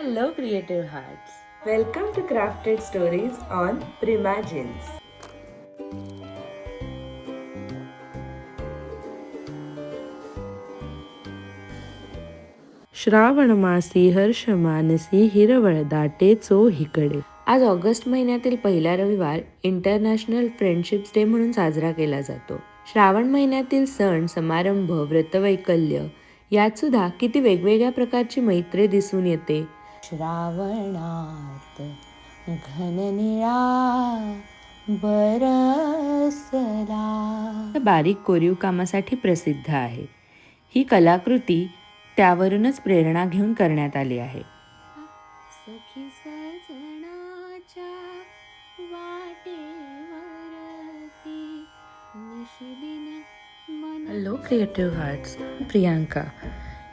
Hello, creative hearts. Welcome to Crafted Stories on Primagines. Shravan मासी हर्ष मानसी हिरवळ दाटे चोहीकडे. आज ऑगस्ट महिन्यातील पहिला रविवार इंटरनॅशनल फ्रेंडशिप्स डे म्हणून साजरा केला जातो. श्रावण महिन्यातील सण समारंभ व्रतवैकल्य यात सुद्धा किती वेगवेगळ्या प्रकारची मैत्री दिसून येते. श्रावणात घननिळा बरसला बारीक कोरीव कामासाठी प्रसिद्ध आहे. ही कलाकृती त्यावरूनच प्रेरणा घेऊन करण्यात आली आहे. Hello creative hearts, Priyanka.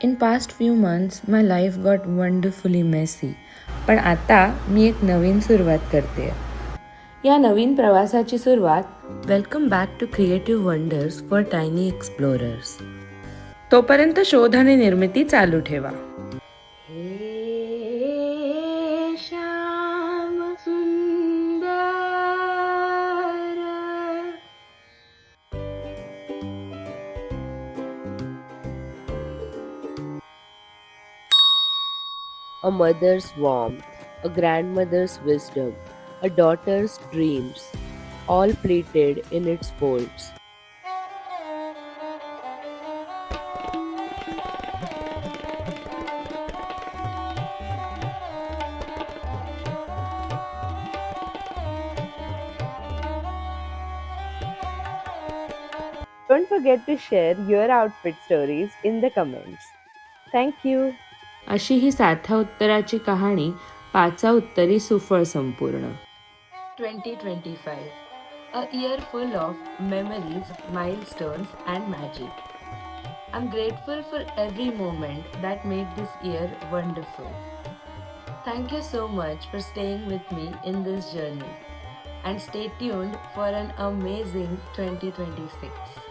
In past few months my life got wonderfully messy. पण आता मी एक नवीन सुरुवात करते. या नवीन प्रवासाची सुरुवात welcome back to creative wonders for tiny explorers. तोपर्यंत शोध आणि निर्मिती चालू ठेवा. A mother's warmth, a grandmother's wisdom, a daughter's dreams, all pleated in its folds. Don't forget to share your outfit stories in the comments. Thank you. अशी ही साध्या उत्तराची कहाणी पाचा उत्तरी सुफळ संपूर्ण. 2025, a year full of memories, milestones and magic. I'm grateful for every moment that made this year wonderful. Thank you so much for staying with me in this journey and stay tuned for an amazing 2026.